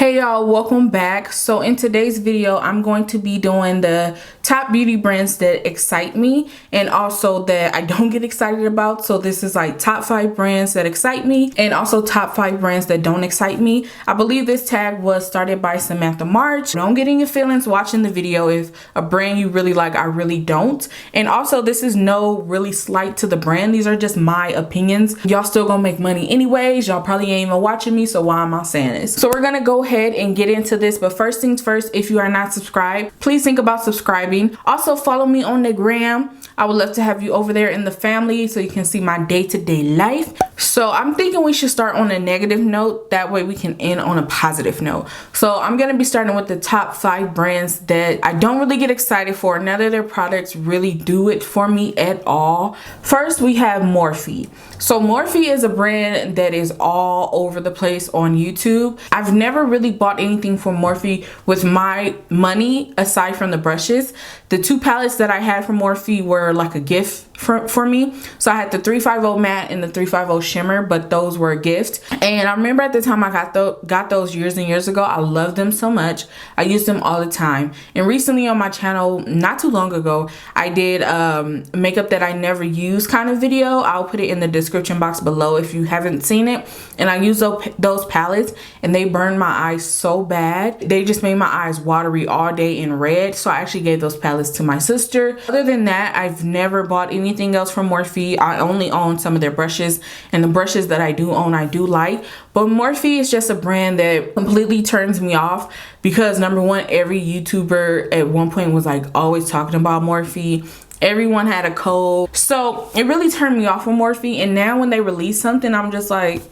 Hey y'all, welcome back. So in today's video I'm going to be doing the top beauty brands that excite me and also that I don't get excited about. So this is like top 5 brands that excite me and also top 5 brands that don't excite me. I believe this tag was started by Samantha March. Don't get in your feelings watching the video if a brand you really like I really don't. And also this is no really slight to the brand. These are just my opinions. Y'all still gonna make money anyways. Y'all probably ain't even watching me, so why am I saying this? So we're gonna go ahead and get into this, but first things first, if you are not subscribed, please think about subscribing. Also follow me on the gram. I would love to have you over there in the family so you can see my day-to-day life. So I'm thinking we should start on a negative note, that way we can end on a positive note. So I'm gonna be starting with the top 5 brands that I don't really get excited for. None of their products really do it for me at all. First we have Morphe. So Morphe is a brand that is all over the place on YouTube. I've never really bought anything from Morphe with my money aside from the brushes. The 2 palettes that I had from Morphe were like a gift for me. So I had the 350 matte and the 350 shimmer, but those were a gift. And I remember at the time I got those years and years ago. I loved them so much. I used them all the time. And recently on my channel, not too long ago, I did makeup that I never use kind of video. I'll put it in the description box below if you haven't seen it. And I used those palettes and they burned my eyes so bad. They just made my eyes watery all day and red. So I actually gave those palettes to my sister. Other than that, I've never bought anything else from Morphe. I only own some of their brushes, and the brushes that I do own I do like. But Morphe is just a brand that completely turns me off because number one, every YouTuber at one point was like always talking about Morphe. Everyone had a code. So it really turned me off with Morphe, and now when they release something I'm just like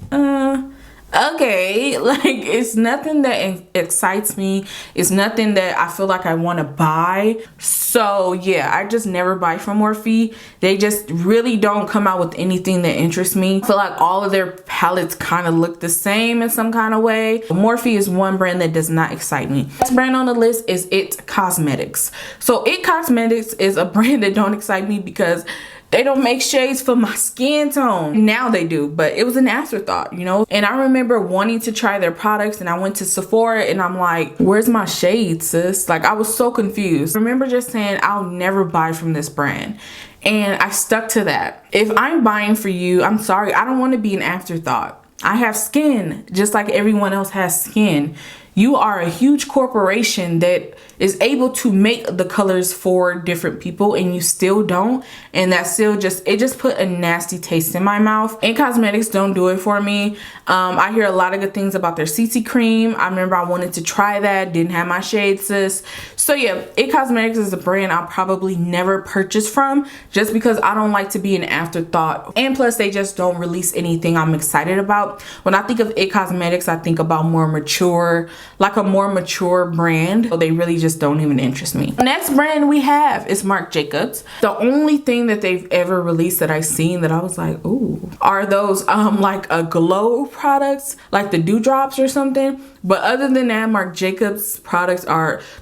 okay, like it's nothing that excites me. It's nothing that I feel like I want to buy. So yeah, I just never buy from Morphe. They just really don't come out with anything that interests me. I feel like all of their palettes kind of look the same in some kind of way. Morphe is one brand that does not excite me. Next brand on the list is It Cosmetics. So It Cosmetics is a brand that don't excite me because they don't make shades for my skin tone. Now they do, but it was an afterthought, you know? And I remember wanting to try their products and I went to Sephora and I'm like, where's my shade, sis? Like I was so confused. I remember just saying, I'll never buy from this brand. And I stuck to that. If I'm buying for you, I'm sorry, I don't want to be an afterthought. I have skin just like everyone else has skin. You are a huge corporation that is able to make the colors for different people and you still don't, and that still just put a nasty taste in my mouth. And Cosmetics don't do it for me. I hear a lot of good things about their CC cream. I remember I wanted to try that, didn't have my shade, sis. So yeah, It Cosmetics is a brand I'll probably never purchase from just because I don't like to be an afterthought, and plus they just don't release anything I'm excited about. When I think of It Cosmetics, I think about more mature, like a more mature brand. So they really just don't even interest me. The next brand we have is Marc Jacobs. The only thing that they've ever released that I've seen that I was like, ooh, are those like a glow products, like the dewdrops or something. But other than that, Marc Jacobs products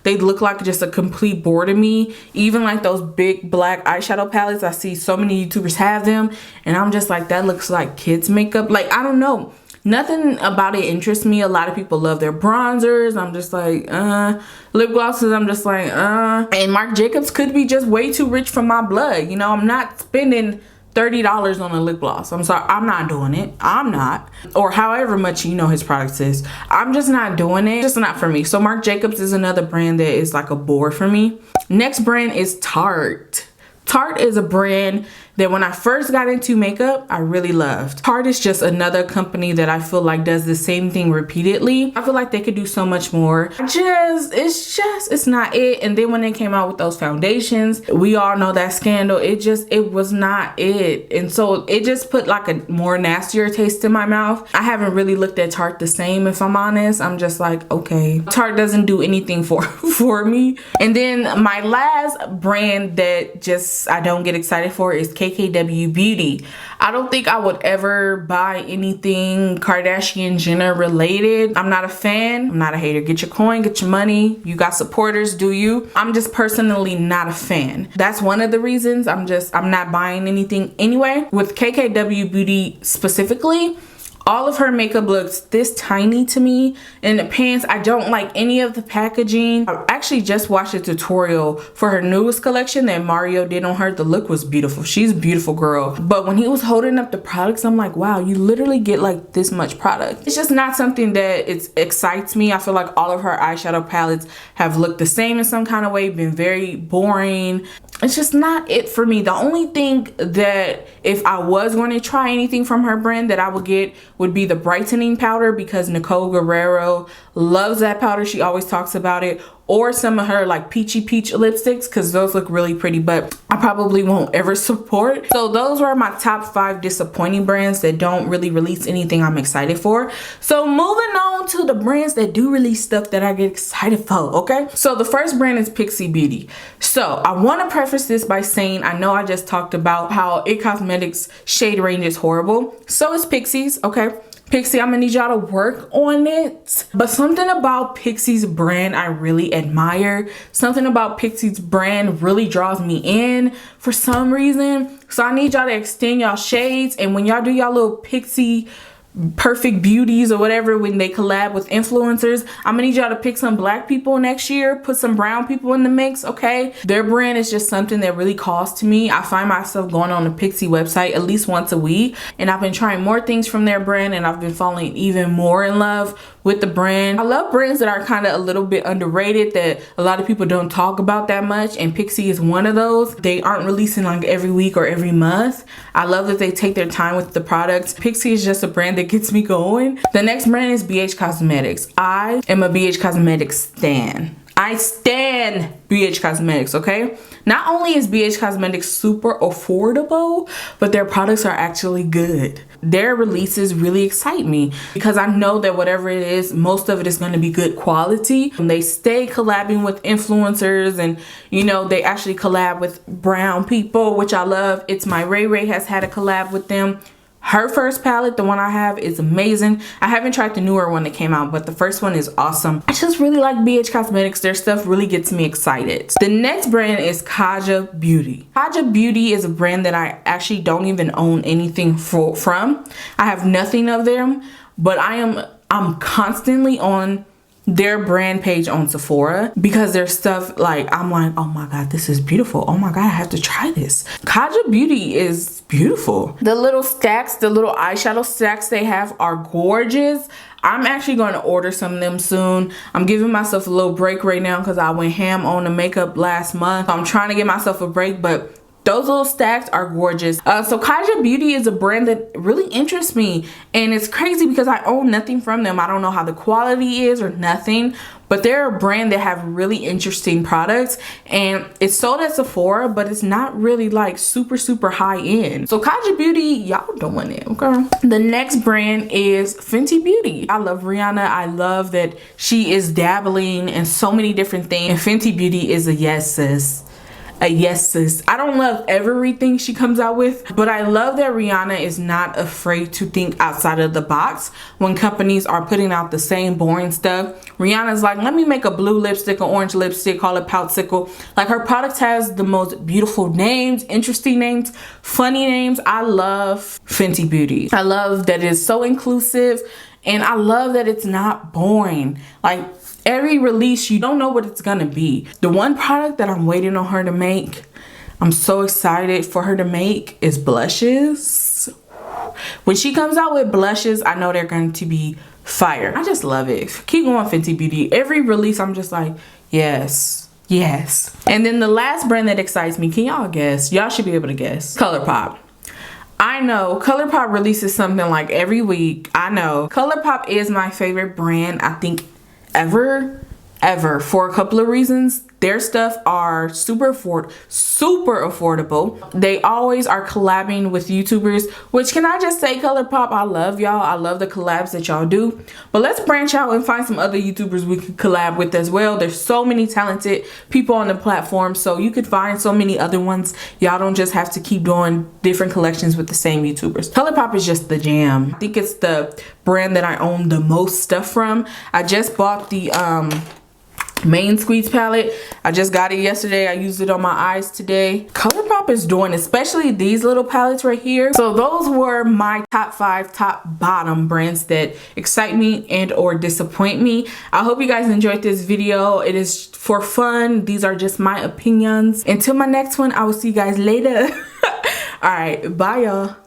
they look like just a complete bore to me. Even like those big black eyeshadow palettes, I see so many YouTubers have them and I'm just like, that looks like kids makeup. Like, I don't know. Nothing about it interests me. A lot of people love their bronzers. I'm just like, lip glosses, I'm just like, And Marc Jacobs could be just way too rich for my blood. You know, I'm not spending $30 on a lip gloss. I'm sorry, I'm not doing it. I'm not. Or however much you know his products is. I'm just not doing it. It's just not for me. So Marc Jacobs is another brand that is like a bore for me. Next brand is Tarte. Tarte is a brand that when I first got into makeup, I really loved. Tarte is just another company that I feel like does the same thing repeatedly. I feel like they could do so much more. It's not it. And then when they came out with those foundations, we all know that scandal. It was not it. And so it just put like a more nastier taste in my mouth. I haven't really looked at Tarte the same, if I'm honest. I'm just like, okay, Tarte doesn't do anything for me. And then my last brand that just I don't get excited for is KKW Beauty. I don't think I would ever buy anything Kardashian Jenner related. I'm not a fan. I'm not a hater. Get your coin, get your money. You got supporters, do you? I'm just personally not a fan. That's one of the reasons I'm not buying anything anyway. With KKW Beauty specifically, All of her makeup looks this tiny to me. And the pants, I don't like any of the packaging. I actually just watched a tutorial for her newest collection that Mario did on her. The look was beautiful. She's a beautiful girl. But when he was holding up the products, I'm like, wow, you literally get like this much product. It's just not something that excites me. I feel like all of her eyeshadow palettes have looked the same in some kind of way, been very boring. It's just not it for me. The only thing that if I was going to try anything from her brand that I would get would be the brightening powder, because Nicole Guerrero loves that powder. She always talks about it. Or some of her like peachy peach lipsticks, because those look really pretty, but I probably won't ever support. So those were my top 5 disappointing brands that don't really release anything I'm excited for. So moving on to the brands that do release stuff that I get excited for, okay? So the first brand is Pixie Beauty. So I want to preface this by saying, I know I just talked about how IT Cosmetics shade range is horrible. So is Pixie's, okay? Pixie, I'm gonna need y'all to work on it. But something about Pixie's brand I really admire. Something about Pixie's brand really draws me in for some reason. So I need y'all to extend y'all shades. And when y'all do y'all little Pixie Perfect Beauties or whatever, when they collab with influencers, I'm gonna need y'all to pick some black people next year, put some brown people in the mix, okay? Their brand is just something that really calls to me. I find myself going on the Pixie website at least once a week, and I've been trying more things from their brand, and I've been falling even more in love with the brand. I love brands that are kind of a little bit underrated, that a lot of people don't talk about that much, and Pixie is one of those. They aren't releasing like every week or every month. I love that they take their time with the products. Pixie is just a brand that gets me going. The next brand is BH Cosmetics. I am a BH Cosmetics stan. I stan BH Cosmetics, okay? Not only is BH Cosmetics super affordable, but their products are actually good. Their releases really excite me because I know that whatever it is, most of it is going to be good quality. And they stay collabing with influencers, and you know, they actually collab with brown people, which I love. It's My Ray Ray has had a collab with them. Her first palette, the one I have, is amazing. I haven't tried the newer one that came out, but the first one is awesome. I just really like BH Cosmetics. Their stuff really gets me excited. The next brand is Kaja Beauty. Kaja Beauty is a brand that I actually don't even own anything from. I have nothing of them, but I'm constantly on their brand page on Sephora because their stuff, like, I'm like, oh my god, this is beautiful. Oh my god, I have to try this. Kaja Beauty is beautiful. The little stacks, the little eyeshadow stacks they have are gorgeous. I'm actually going to order some of them soon. I'm giving myself a little break right now because I went ham on the makeup last month. I'm trying to give myself a break, but those little stacks are gorgeous. So Kaja Beauty is a brand that really interests me, and it's crazy because I own nothing from them. I don't know how the quality is or nothing, but they're a brand that have really interesting products, and it's sold at Sephora, but it's not really like super high end. So Kaja Beauty, y'all doing it, okay? The next brand is Fenty Beauty. I love Rihanna. I love that she is dabbling in so many different things, and Fenty Beauty is a yes, sis. A yes, sis. I don't love everything she comes out with, but I love that Rihanna is not afraid to think outside of the box when companies are putting out the same boring stuff. Rihanna's like, let me make a blue lipstick, an orange lipstick, call it Poutsicle. Like, her product has the most beautiful names, interesting names, funny names. I love Fenty Beauty. I love that it's so inclusive, and I love that it's not boring. Like, every release, you don't know what it's gonna be. The one product that I'm waiting on her to make, I'm so excited for her to make, is blushes. When she comes out with blushes, I know they're going to be fire. I just love it. Keep going, Fenty Beauty. Every release, I'm just like, yes, yes. And then the last brand that excites me, can y'all guess? Y'all should be able to guess. ColourPop. I know ColourPop releases something like every week. I know ColourPop is my favorite brand, I think, ever, for a couple of reasons. Their stuff are super affordable. They always are collabing with YouTubers, which, can I just say, ColourPop, I love y'all. I love the collabs that y'all do, but let's branch out and find some other YouTubers we could collab with as well. There's so many talented people on the platform, so you could find so many other ones. Y'all don't just have to keep doing different collections with the same YouTubers. ColourPop is just the jam. I think it's the brand that I own the most stuff from. I just bought the main squeeze palette. I just got it yesterday. I used it on my eyes today. ColourPop ColourPop is doing, especially these little palettes right here. So those were my top 5 top bottom brands that excite me and or disappoint me. I hope you guys enjoyed this video. It is for fun. These are just my opinions. Until my next one, I will see you guys later. All right, bye y'all.